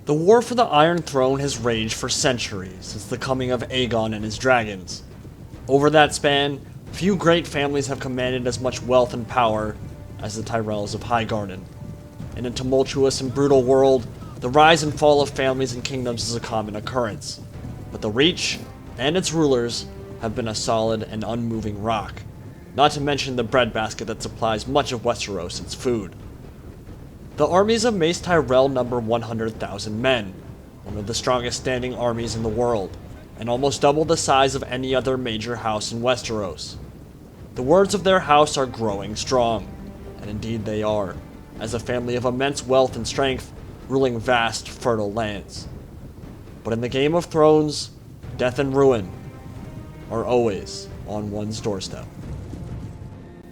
The war for the Iron Throne has raged for centuries since the coming of Aegon and his dragons. Over that span, few great families have commanded as much wealth and power as the Tyrells of Highgarden. In a tumultuous and brutal world, the rise and fall of families and kingdoms is a common occurrence, but the Reach and its rulers have been a solid and unmoving rock, not to mention the breadbasket that supplies much of Westeros its food. The armies of Mace Tyrell number 100,000 men, one of the strongest standing armies in the world, and almost double the size of any other major house in Westeros. The words of their house are growing strong, and indeed they are, as a family of immense wealth and strength ruling vast, fertile lands. But in the Game of Thrones, death and ruin are always on one's doorstep.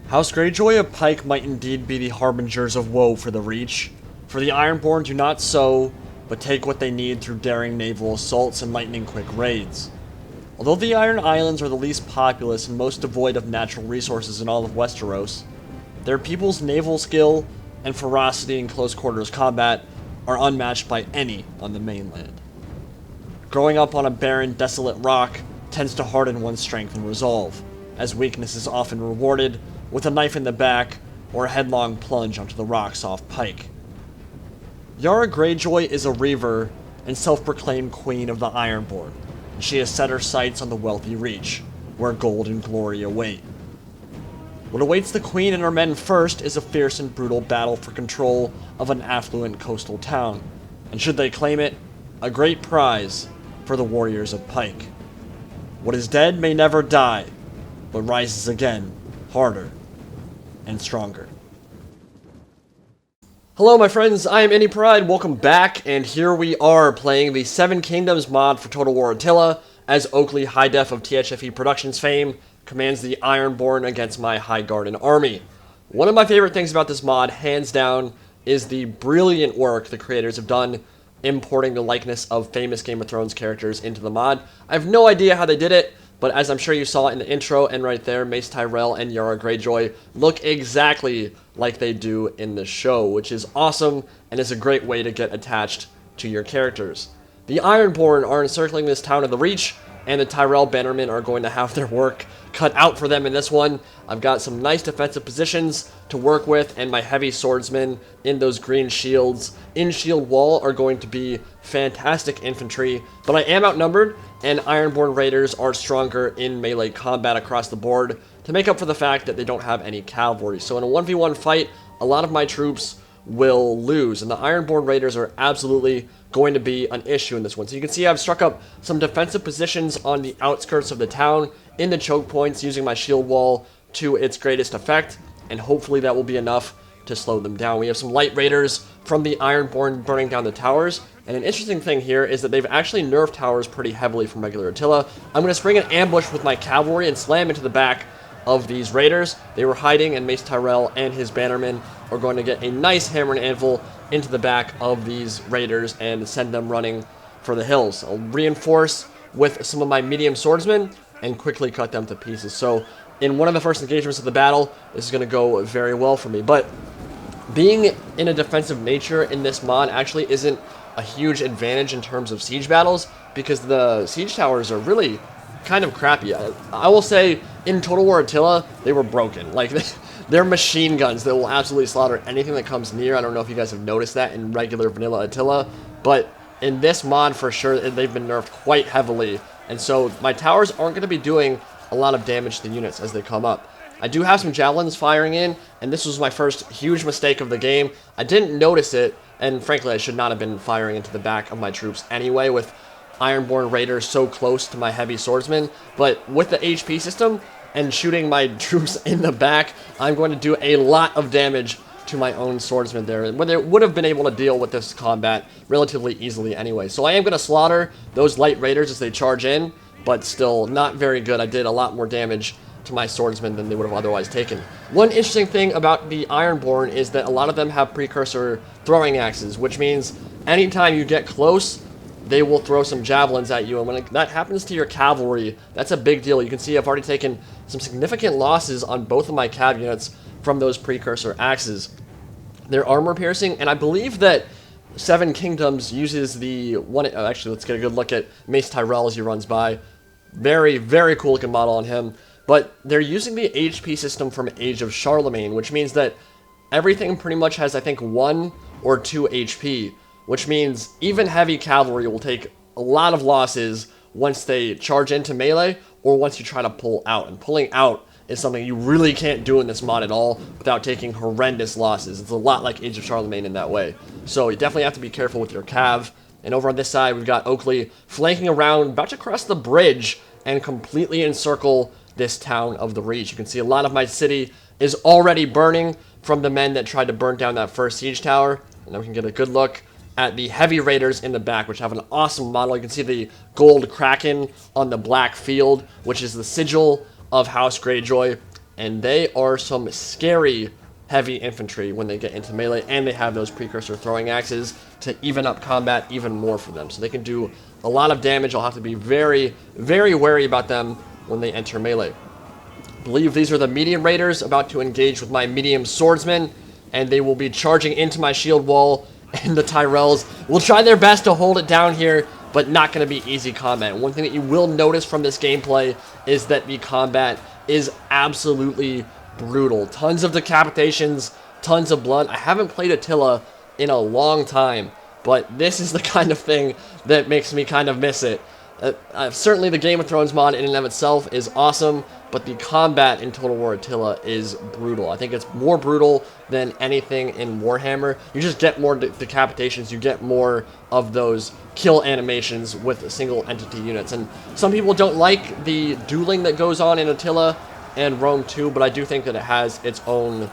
House Greyjoy of Pike might indeed be the harbingers of woe for the Reach, for the Ironborn do not sow, but take what they need through daring naval assaults and lightning-quick raids. Although the Iron Islands are the least populous and most devoid of natural resources in all of Westeros, their people's naval skill and ferocity in close-quarters combat are unmatched by any on the mainland. Growing up on a barren, desolate rock tends to harden one's strength and resolve, as weakness is often rewarded with a knife in the back or a headlong plunge onto the rocks off Pike. Yara Greyjoy is a reaver and self-proclaimed queen of the Ironborn, and she has set her sights on the wealthy Reach, where gold and glory await. What awaits the queen and her men first is a fierce and brutal battle for control of an affluent coastal town, and should they claim it, a great prize for the warriors of Pike. What is dead may never die, but rises again, harder and stronger. Hello my friends, I am Any Pride, welcome back, and here we are playing the Seven Kingdoms mod for Total War Attila, as Oakley High Def of THFE Productions fame commands the Ironborn against my Highgarden army. One of my favorite things about this mod, hands down, is the brilliant work the creators have done importing the likeness of famous Game of Thrones characters into the mod. I have no idea how they did it, but as I'm sure you saw in the intro and right there, Mace Tyrell and Yara Greyjoy look exactly like they do in the show, which is awesome and is a great way to get attached to your characters. The Ironborn are encircling this town of the Reach, and the Tyrell bannermen are going to have their work cut out for them in this one. I've got some nice defensive positions to work with, and my heavy swordsmen in those green shields in shield wall are going to be fantastic infantry, but I am outnumbered, and Ironborn Raiders are stronger in melee combat across the board to make up for the fact that they don't have any cavalry. So in a 1v1 fight, a lot of my troops will lose, and the Ironborn Raiders are absolutely going to be an issue in this one. So you can see I've struck up some defensive positions on the outskirts of the town in the choke points using my shield wall to its greatest effect, and hopefully that will be enough to slow them down. We have some light raiders from the Ironborn burning down the towers, and an interesting thing here is that they've actually nerfed towers pretty heavily from regular Attila. I'm going to spring an ambush with my cavalry and slam into the back of these raiders. They were hiding, and Mace Tyrell and his bannermen are going to get a nice hammer and anvil into the back of these raiders and send them running for the hills. I'll reinforce with some of my medium swordsmen and quickly cut them to pieces. So in one of the first engagements of the battle, this is going to go very well for me. But being in a defensive nature in this mod actually isn't a huge advantage in terms of siege battles, because the siege towers are really kind of crappy. I will say in Total War Attila, they were broken. Like, they're machine guns that will absolutely slaughter anything that comes near. I don't know if you guys have noticed that in regular vanilla Attila, but in this mod for sure, they've been nerfed quite heavily, and so my towers aren't going to be doing a lot of damage to the units as they come up. I do have some javelins firing in, and this was my first huge mistake of the game. I didn't notice it, and frankly I should not have been firing into the back of my troops anyway with Ironborn Raiders so close to my heavy swordsmen, but with the HP system and shooting my troops in the back, I'm going to do a lot of damage to my own swordsmen there, when they would have been able to deal with this combat relatively easily anyway. So I am going to slaughter those light raiders as they charge in, but still not very good. I did a lot more damage to my swordsmen than they would have otherwise taken. One interesting thing about the Ironborn is that a lot of them have precursor throwing axes, which means anytime you get close, they will throw some javelins at you, and when that happens to your cavalry, that's a big deal. You can see I've already taken some significant losses on both of my cav units from those precursor axes. They're armor piercing, and I believe that Seven Kingdoms uses the one. Actually, let's get a good look at Mace Tyrell as he runs by. Very, very cool looking model on him. But they're using the HP system from Age of Charlemagne, which means that everything pretty much has, I think, 1 or 2 HP, which means even heavy cavalry will take a lot of losses once they charge into melee or once you try to pull out. And pulling out is something you really can't do in this mod at all without taking horrendous losses. It's a lot like Age of Charlemagne in that way. So you definitely have to be careful with your cav. And over on this side, we've got Oakley flanking around, about to cross the bridge and completely encircle this town of the Reach. You can see a lot of my city is already burning from the men that tried to burn down that first siege tower. And then we can get a good look at the heavy raiders in the back, which have an awesome model. You can see the gold kraken on the black field, which is the sigil of House Greyjoy. And they are some scary heavy infantry when they get into melee, and they have those precursor throwing axes to even up combat even more for them. So they can do a lot of damage. I'll have to be very, very wary about them when they enter melee. I believe these are the medium raiders about to engage with my medium swordsmen, and they will be charging into my shield wall, and the Tyrells will try their best to hold it down here, but not going to be easy combat. One thing that you will notice from this gameplay is that the combat is absolutely brutal. Tons of decapitations, tons of blood. I haven't played Attila in a long time, but this is the kind of thing that makes me kind of miss it. Certainly the Game of Thrones mod in and of itself is awesome, but the combat in Total War Attila is brutal. I think it's more brutal than anything in Warhammer. You just get more decapitations, you get more of those kill animations with single entity units. And some people don't like the dueling that goes on in Attila and Rome 2, but I do think that it has its own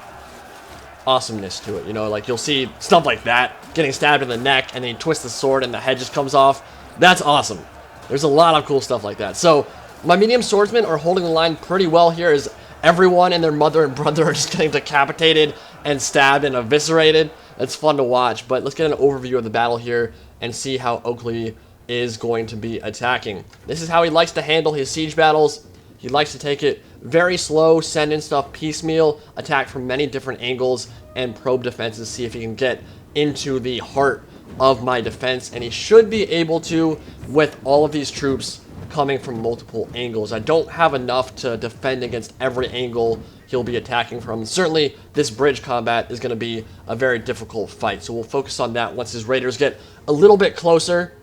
awesomeness to it. You know, like you'll see stuff like that, getting stabbed in the neck, and then you twist the sword and the head just comes off. That's awesome. There's a lot of cool stuff like that. So my medium swordsmen are holding the line pretty well here, as everyone and their mother and brother are just getting decapitated and stabbed and eviscerated. It's fun to watch, but let's get an overview of the battle here and see how Oakley is going to be attacking. This is how he likes to handle his siege battles. He likes to take it very slow, send in stuff piecemeal, attack from many different angles, and probe defenses, see if he can get into the heart of my defense. And he should be able to with all of these troops coming from multiple angles. I don't have enough to defend against every angle he'll be attacking from. Certainly, this bridge combat is going to be a very difficult fight, so we'll focus on that once his raiders get a little bit closer.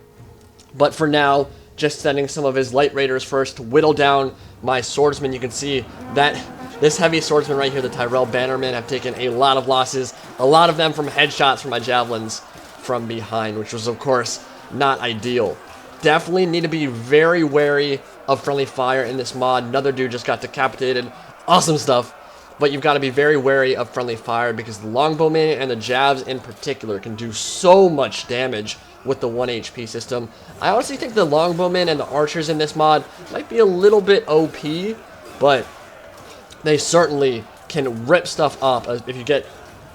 But for now, just sending some of his light raiders first to whittle down my swordsmen. You can see that this heavy swordsman right here, the Tyrell Bannermen, have taken a lot of losses, a lot of them from headshots from my javelins from behind, which was, of course, not ideal. Definitely need to be very wary of friendly fire in this mod. Another dude just got decapitated. Awesome stuff. But you've got to be very wary of friendly fire because the longbowmen and the jabs in particular can do so much damage with the 1 HP system. I honestly think the longbowmen and the archers in this mod might be a little bit OP, but they certainly can rip stuff up if you get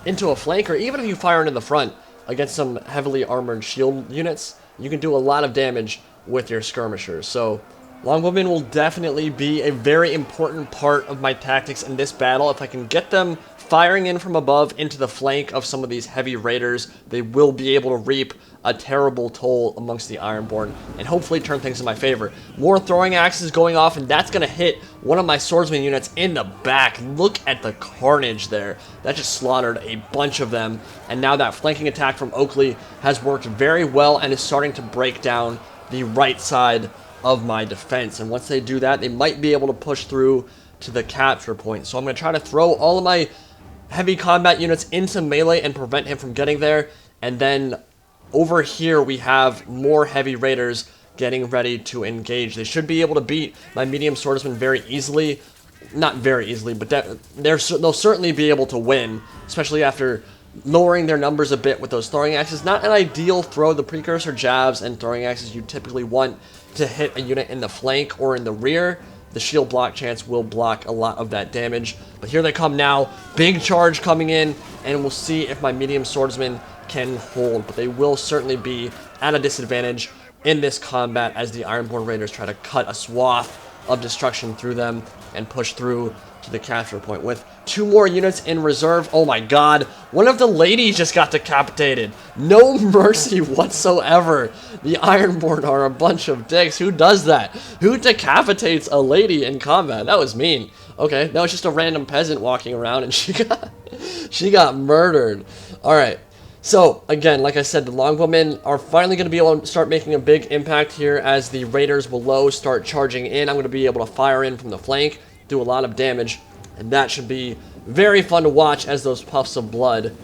into a flank, or even if you fire into the front against some heavily armored shield units. You can do a lot of damage with your skirmishers. So longbowmen will definitely be a very important part of my tactics in this battle. If I can get them firing in from above into the flank of some of these heavy raiders, they will be able to reap a terrible toll amongst the Ironborn and hopefully turn things in my favor. More throwing axes going off, and that's going to hit one of my swordsman units in the back. Look at the carnage there. That just slaughtered a bunch of them, and now that flanking attack from Oakley has worked very well and is starting to break down the right side of my defense. And once they do that, they might be able to push through to the capture point. So I'm going to try to throw all of my heavy combat units into melee and prevent him from getting there. And then over here we have more heavy raiders getting ready to engage. They should be able to beat my medium swordsmen very easily. Not very easily, but they'll certainly be able to win, especially after lowering their numbers a bit with those throwing axes. Not an ideal throw. The precursor jabs and throwing axes you typically want to hit a unit in the flank or in the rear. The shield block chance will block a lot of that damage. But here they come now. Big charge coming in, and we'll see if my medium swordsmen can hold. But they will certainly be at a disadvantage in this combat as the Ironborn Raiders try to cut a swath of destruction through them. and push through to the capture point with 2 more units in reserve. Oh my god, one of the ladies just got decapitated. No mercy whatsoever. The Ironborn are a bunch of dicks. Who does that? Who decapitates a lady in combat? That was mean. Okay, that was just a random peasant walking around and she got murdered. Alright. So, again, like I said, the longbowmen are finally going to be able to start making a big impact here as the raiders below start charging in. I'm going to be able to fire in from the flank, do a lot of damage, and that should be very fun to watch as those puffs of blood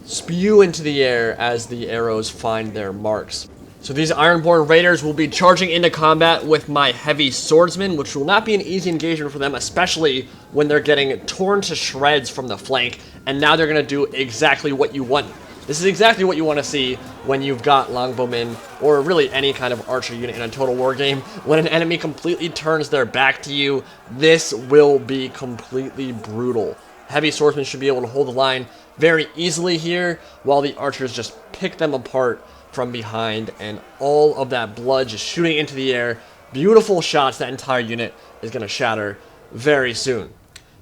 spew into the air as the arrows find their marks. So these Ironborn raiders will be charging into combat with my heavy swordsmen, which will not be an easy engagement for them, especially when they're getting torn to shreds from the flank, and now they're going to do exactly what you want. This is exactly what you want to see when you've got longbowmen, or really any kind of archer unit in a Total War game. When an enemy completely turns their back to you, this will be completely brutal. Heavy swordsmen should be able to hold the line very easily here, while the archers just pick them apart from behind, and all of that blood just shooting into the air. Beautiful shots. That entire unit is going to shatter very soon.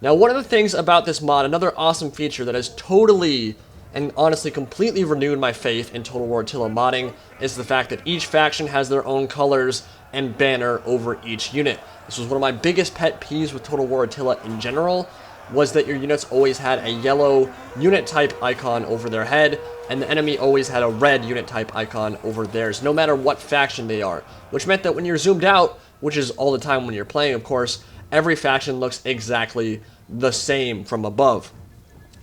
Now, one of the things about this mod, another awesome feature that has totally and honestly completely renewed my faith in Total War Attila modding, is the fact that each faction has their own colors and banner over each unit. This was one of my biggest pet peeves with Total War Attila in general, was that your units always had a yellow unit type icon over their head, and the enemy always had a red unit type icon over theirs, no matter what faction they are. Which meant that when you're zoomed out, which is all the time when you're playing, of course, every faction looks exactly the same from above.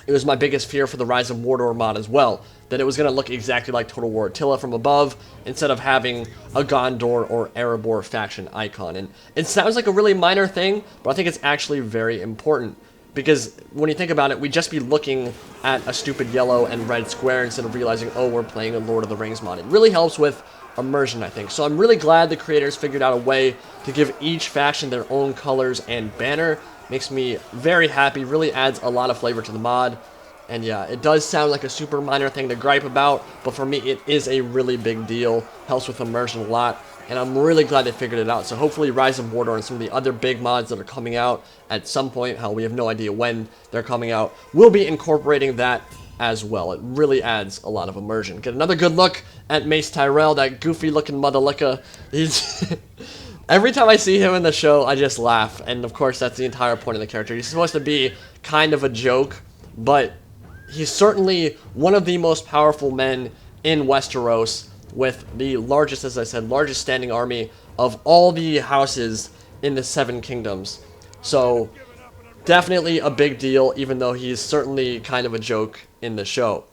It was my biggest fear for the Rise of Mordor mod as well, that it was going to look exactly like Total War Attila from above, instead of having a Gondor or Erebor faction icon. And it sounds like a really minor thing, but I think it's actually very important. Because when you think about it, we'd just be looking at a stupid yellow and red square instead of realizing, oh, we're playing a Lord of the Rings mod. It really helps with immersion, I think. So I'm really glad the creators figured out a way to give each faction their own colors and banner. Makes me very happy, really adds a lot of flavor to the mod. And yeah, it does sound like a super minor thing to gripe about, but for me it is a really big deal. Helps with immersion a lot. And I'm really glad they figured it out. So hopefully Rise of Mordor and some of the other big mods that are coming out at some point, hell, we have no idea when they're coming out, will be incorporating that as well. It really adds a lot of immersion. Get another good look at Mace Tyrell, that goofy looking motherlicka. He's every time I see him in the show, I just laugh. And of course, that's the entire point of the character. He's supposed to be kind of a joke, but he's certainly one of the most powerful men in Westeros, with the largest, as I said, largest standing army of all the houses in the Seven Kingdoms. So, definitely a big deal, even though he's certainly kind of a joke in the show.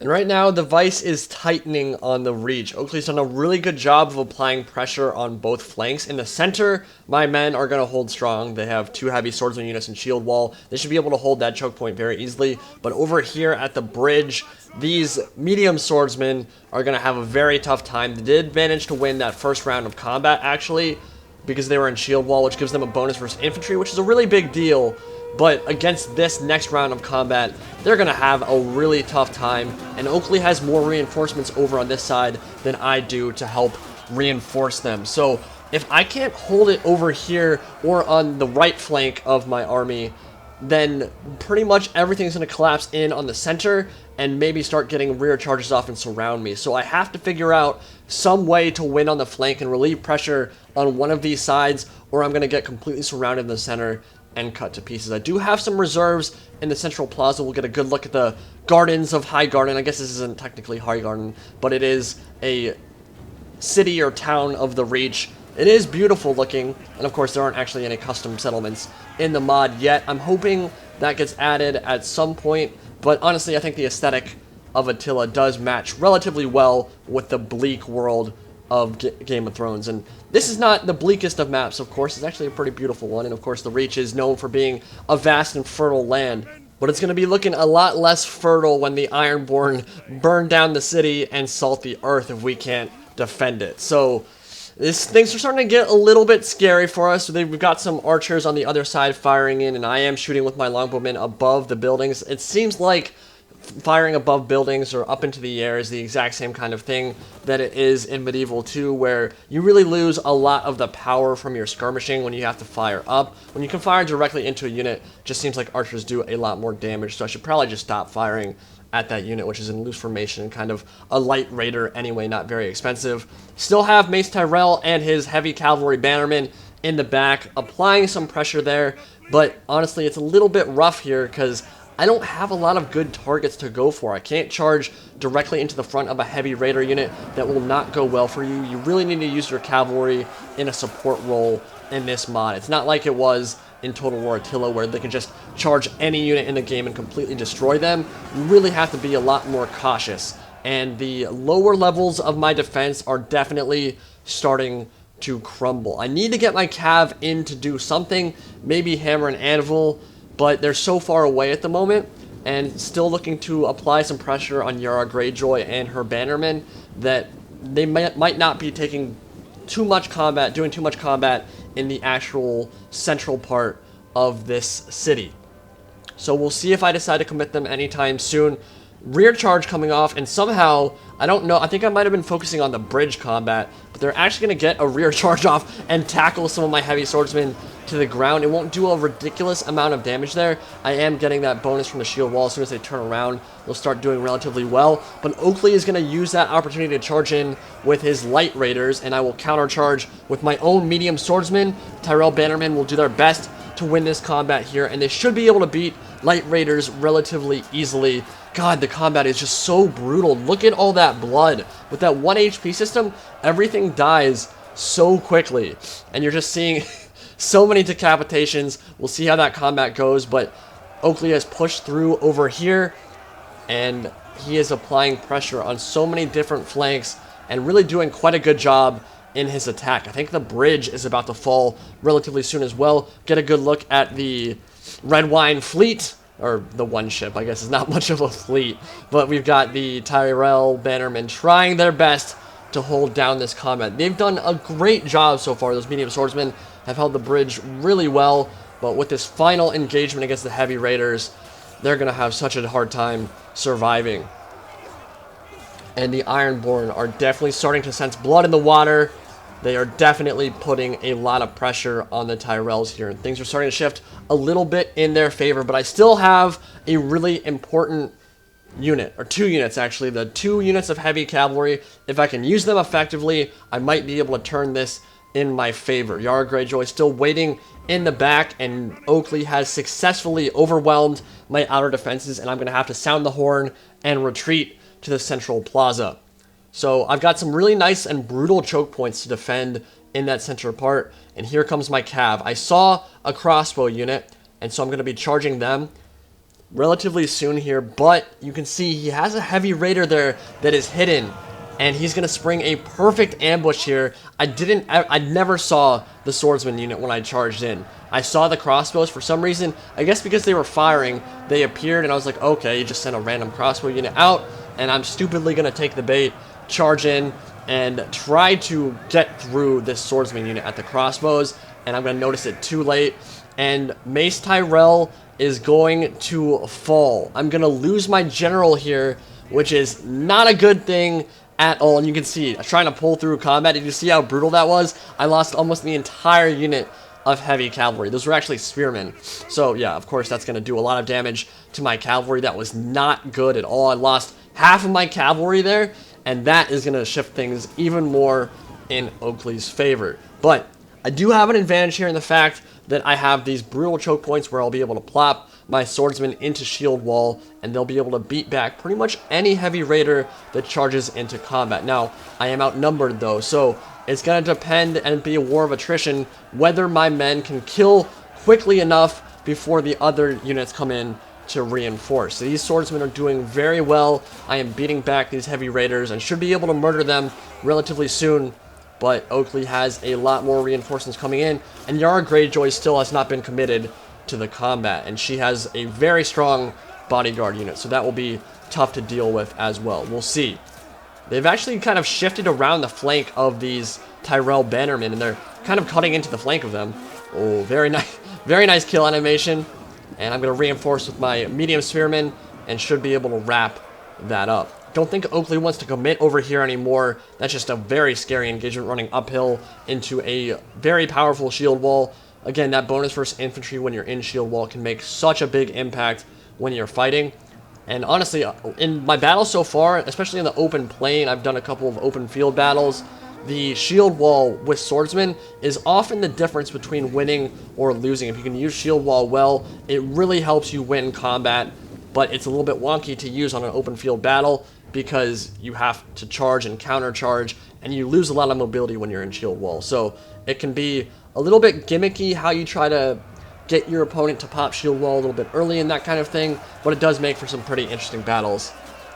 And right now, the vice is tightening on the reach. Oakley's done a really good job of applying pressure on both flanks. In the center, my men are going to hold strong. They have 2 heavy swordsman units and shield wall. They should be able to hold that choke point very easily. But over here at the bridge, these medium swordsmen are going to have a very tough time. They did manage to win that first round of combat, actually, because they were in shield wall, which gives them a bonus versus infantry, which is a really big deal. But against this next round of combat, they're going to have a really tough time. And Oakley has more reinforcements over on this side than I do to help reinforce them. So if I can't hold it over here or on the right flank of my army, then pretty much everything's going to collapse in on the center and maybe start getting rear charges off and surround me. So I have to figure out some way to win on the flank and relieve pressure on one of these sides, or I'm going to get completely surrounded in the center and cut to pieces. I do have some reserves in the central plaza. We'll get a good look at the gardens of High Garden. I guess this isn't technically High Garden, but it is a city or town of the Reach. It is beautiful looking, and of course there aren't actually any custom settlements in the mod yet. I'm hoping that gets added at some point, but honestly I think the aesthetic of Attila does match relatively well with the bleak world of Game of Thrones. And this is not the bleakest of maps, of course. It's actually a pretty beautiful one, and of course the Reach is known for being a vast and fertile land. But it's going to be looking a lot less fertile when the Ironborn burn down the city and salt the earth if we can't defend it. So things are starting to get a little bit scary for us. We've got some archers on the other side firing in, and I am shooting with my longbowmen above the buildings. It seems like firing above buildings or up into the air is the exact same kind of thing that it is in Medieval 2, where you really lose a lot of the power from your skirmishing when you have to fire up. When you can fire directly into a unit, it just seems like archers do a lot more damage, so I should probably just stop firing at that unit, which is in loose formation, kind of a light raider anyway, not very expensive. Still have Mace Tyrell and his heavy cavalry bannermen in the back, applying some pressure there, but honestly, it's a little bit rough here because I don't have a lot of good targets to go for. I can't charge directly into the front of a heavy raider unit. That will not go well for you. You really need to use your cavalry in a support role in this mod. It's not like it was in Total War Attila, where they can just charge any unit in the game and completely destroy them. You really have to be a lot more cautious. And the lower levels of my defense are definitely starting to crumble. I need to get my cav in to do something, maybe hammer and anvil, but they're so far away at the moment, and still looking to apply some pressure on Yara Greyjoy and her bannermen, that they might not be taking too much combat, doing too much combat in the actual central part of this city. So we'll see if I decide to commit them anytime soon. Rear charge coming off, and somehow, I don't know, I think I might have been focusing on the bridge combat, but they're actually going to get a rear charge off and tackle some of my heavy swordsmen to the ground. It won't do a ridiculous amount of damage there. I am getting that bonus from the shield wall. As soon as they turn around, they'll start doing relatively well. But Oakley is going to use that opportunity to charge in with his light raiders, and I will countercharge with my own medium swordsmen. Tyrell Bannermen will do their best to win this combat here, and they should be able to beat light raiders relatively easily. God, the combat is just so brutal. Look at all that blood. With that 1 HP system, everything dies so quickly, and you're just seeing so many decapitations. We'll see how that combat goes, but Oakley has pushed through over here, and he is applying pressure on so many different flanks and really doing quite a good job in his attack. I think the bridge is about to fall relatively soon as well. Get a good look at the Red Wine fleet, or the one ship, I guess it's not much of a fleet, but we've got the Tyrell Bannermen trying their best to hold down this combat. They've done a great job so far. Those medium swordsmen have held the bridge really well, but with this final engagement against the heavy raiders, they're going to have such a hard time surviving. And the Ironborn are definitely starting to sense blood in the water. They are definitely putting a lot of pressure on the Tyrells here, and things are starting to shift a little bit in their favor, but I still have a really important unit, or 2 units actually, the 2 units of heavy cavalry. If I can use them effectively, I might be able to turn this in my favor. Yara Greyjoy still waiting in the back, and Oakley has successfully overwhelmed my outer defenses, and I'm going to have to sound the horn and retreat to the central plaza. So I've got some really nice and brutal choke points to defend in that center part, and here comes my cav. I saw a crossbow unit, and so I'm going to be charging them relatively soon here, but you can see he has a heavy raider there that is hidden, and he's going to spring a perfect ambush here. I never saw the swordsman unit when I charged in. I saw the crossbows for some reason. I guess because they were firing, they appeared, and I was like, okay, you just sent a random crossbow unit out, and I'm stupidly going to take the bait, charge in, and try to get through this swordsman unit at the crossbows, and I'm going to notice it too late, and Mace Tyrell is going to fall. I'm going to lose my general here, which is not a good thing at all. And you can see, trying to pull through combat. Did you see how brutal that was? I lost almost the entire unit of heavy cavalry. Those were actually spearmen. So yeah, of course, that's going to do a lot of damage to my cavalry. That was not good at all. I lost half of my cavalry there, and that is going to shift things even more in Oakley's favor. But I do have an advantage here in the fact that I have these brutal choke points where I'll be able to plop my swordsman into shield wall, and they'll be able to beat back pretty much any heavy raider that charges into combat. Now, I am outnumbered though, so it's going to depend and be a war of attrition whether my men can kill quickly enough before the other units come in to reinforce. So these swordsmen are doing very well. I am beating back these heavy raiders and should be able to murder them relatively soon. But Oakley has a lot more reinforcements coming in, and Yara Greyjoy still has not been committed to the combat, and she has a very strong bodyguard unit, so that will be tough to deal with as well. We'll see. They've actually kind of shifted around the flank of these Tyrell Bannermen, and they're kind of cutting into the flank of them. Oh, very nice kill animation. And I'm going to reinforce with my medium spearmen and should be able to wrap that up. Don't think Oakley wants to commit over here anymore. That's just a very scary engagement running uphill into a very powerful shield wall. Again, that bonus versus infantry when you're in shield wall can make such a big impact when you're fighting. And honestly, in my battles so far, especially in the open plain, I've done a couple of open field battles, the shield wall with swordsmen is often the difference between winning or losing. If you can use shield wall well, it really helps you win combat, but it's a little bit wonky to use on an open field battle because you have to charge and counter charge, and you lose a lot of mobility when you're in shield wall. So it can be a little bit gimmicky how you try to get your opponent to pop shield wall a little bit early and that kind of thing, but it does make for some pretty interesting battles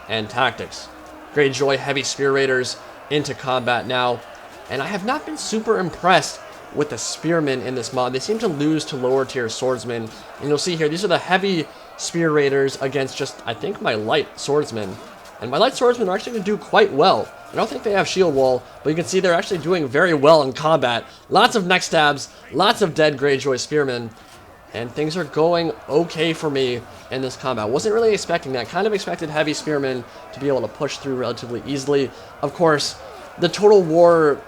and tactics. Greyjoy heavy spear raiders into combat now, and I have not been super impressed with the spearmen in this mod. They seem to lose to lower tier swordsmen, and you'll see here, these are the heavy spear raiders against just, I think, my light swordsmen, and my light swordsmen are actually going to do quite well. I don't think they have shield wall, but you can see they're actually doing very well in combat. Lots of neck stabs, lots of dead Greyjoy spearmen, and things are going okay for me in this combat. Wasn't really expecting that. Kind of expected heavy spearmen to be able to push through relatively easily. Of course, the Total War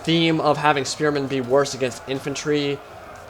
theme of having spearmen be worse against infantry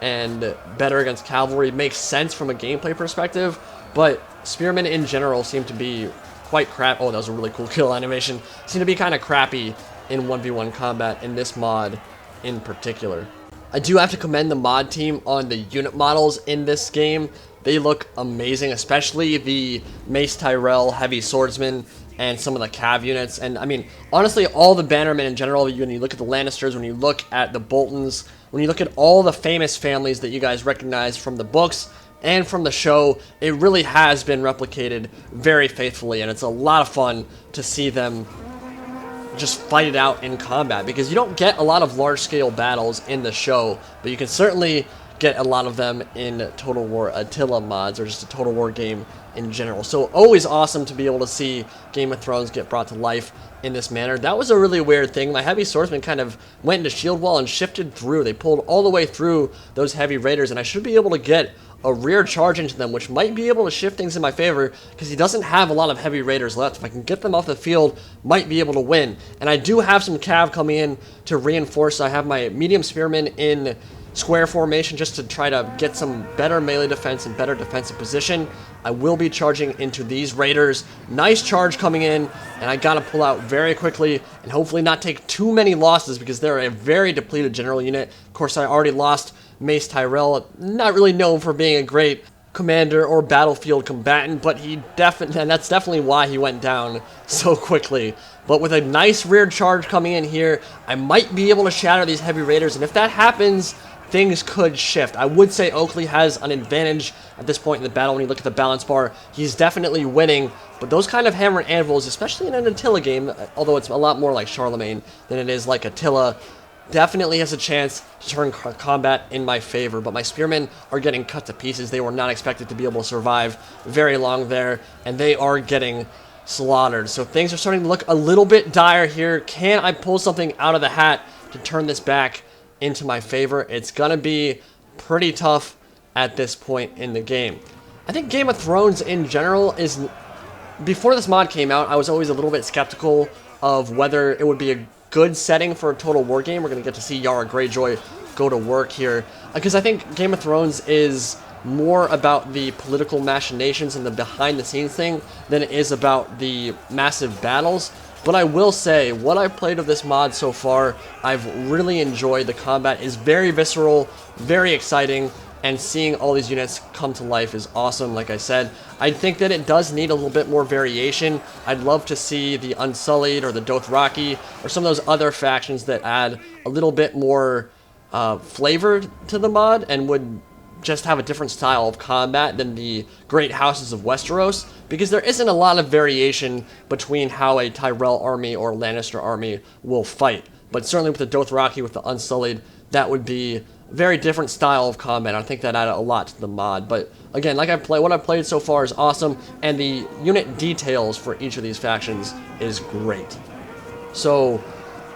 and better against cavalry makes sense from a gameplay perspective, but spearmen in general seem to be quite crap. Oh, that was a really cool kill animation. Seem to be kind of crappy in 1v1 combat in this mod in particular. I do have to commend the mod team on the unit models in this game. They look amazing, especially the Mace Tyrell heavy swordsman and some of the cav units. And I mean, honestly, all the bannermen in general, when you look at the Lannisters, when you look at the Boltons, when you look at all the famous families that you guys recognize from the books and from the show, it really has been replicated very faithfully, and it's a lot of fun to see them just fight it out in combat, because you don't get a lot of large-scale battles in the show, but you can certainly get a lot of them in Total War Attila mods, or just a Total War game in general. So always awesome to be able to see Game of Thrones get brought to life in this manner. That was a really weird thing. My heavy swordsman kind of went into shield wall and shifted through. They pulled all the way through those heavy raiders, and I should be able to get a rear charge into them, which might be able to shift things in my favor, because he doesn't have a lot of heavy raiders left. If I can get them off the field, might be able to win. And I do have some cav coming in to reinforce. I have my medium spearmen in square formation just to try to get some better melee defense and better defensive position. I will be charging into these raiders. Nice charge coming in, and I gotta pull out very quickly and hopefully not take too many losses, because they're a very depleted general unit. Of course, I already lost Mace Tyrell, not really known for being a great commander or battlefield combatant, but he definitely, and that's definitely why he went down so quickly. But with a nice rear charge coming in here, I might be able to shatter these heavy raiders, and if that happens, things could shift. I would say Oakley has an advantage at this point in the battle. When you look at the balance bar, he's definitely winning, but those kind of hammer and anvils, especially in an Attila game, although it's a lot more like Charlemagne than it is like Attila, definitely has a chance to turn combat in my favor. But my spearmen are getting cut to pieces. They were not expected to be able to survive very long there, and they are getting slaughtered. So things are starting to look a little bit dire here. Can I pull something out of the hat to turn this back into my favor? It's gonna be pretty tough at this point in the game. I think Game of Thrones in general is, before this mod came out, I was always a little bit skeptical of whether it would be a good setting for a Total War game. We're gonna get to see Yara Greyjoy go to work here, because I think Game of Thrones is more about the political machinations and the behind the scenes thing than it is about the massive battles. But I will say, what I've played of this mod so far, I've really enjoyed. The combat is very visceral, very exciting, and seeing all these units come to life is awesome. Like I said, I think that it does need a little bit more variation. I'd love to see the Unsullied or the Dothraki or some of those other factions that add a little bit more flavor to the mod and would just have a different style of combat than the great houses of Westeros, because there isn't a lot of variation between how a Tyrell army or Lannister army will fight. But certainly with the Dothraki, with the Unsullied, that would be a very different style of combat. I think that added a lot to the mod. But again, like what I've played so far is awesome, and the unit details for each of these factions is great. So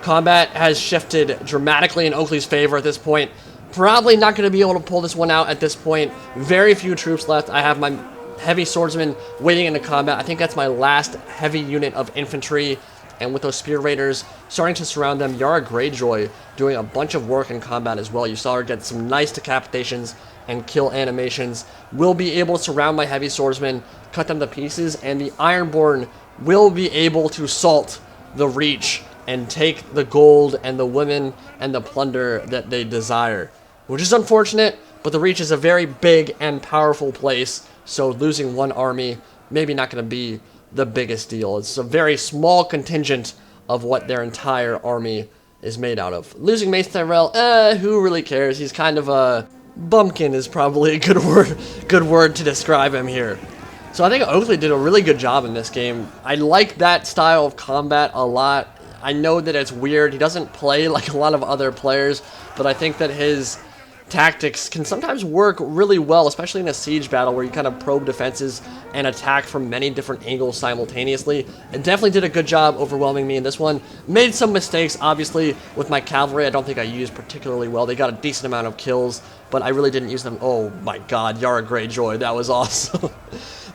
combat has shifted dramatically in Oakley's favor at this point. Probably not going to be able to pull this one out at this point. Very few troops left. I have my heavy swordsmen wading into combat. I think that's my last heavy unit of infantry. And with those spear raiders starting to surround them, Yara Greyjoy doing a bunch of work in combat as well. You saw her get some nice decapitations and kill animations. Will be able to surround my heavy swordsmen, cut them to pieces, and the Ironborn will be able to salt the Reach and take the gold and the women and the plunder that they desire. Which is unfortunate, but the Reach is a very big and powerful place, so losing one army, maybe not going to be the biggest deal. It's a very small contingent of what their entire army is made out of. Losing Mace Tyrell, who really cares? He's kind of a bumpkin is probably a good word to describe him here. So I think Oakley did a really good job in this game. I like that style of combat a lot. I know that it's weird. He doesn't play like a lot of other players, but I think that his tactics can sometimes work really well, especially in a siege battle where you kind of probe defenses and attack from many different angles simultaneously. It definitely did a good job overwhelming me in this one. Made some mistakes, obviously, with my cavalry. I don't think I used particularly well. They got a decent amount of kills, but I really didn't use them. Oh my god, Yara Greyjoy, that was awesome.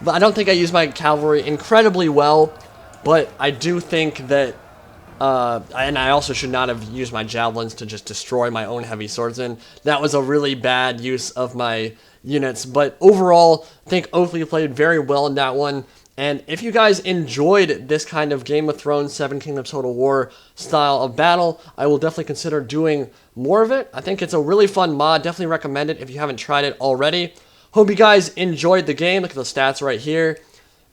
But I don't think I used my cavalry incredibly well, but I do think that and I also should not have used my javelins to just destroy my own heavy swordsmen. That was a really bad use of my units. But overall, I think Oakley played very well in that one. And if you guys enjoyed this kind of Game of Thrones 7 Kingdoms Total War style of battle, I will definitely consider doing more of it. I think it's a really fun mod. Definitely recommend it if you haven't tried it already. Hope you guys enjoyed the game. Look at the stats right here.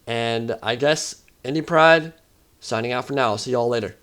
And I guess Indie Pride signing out for now. I'll see y'all later.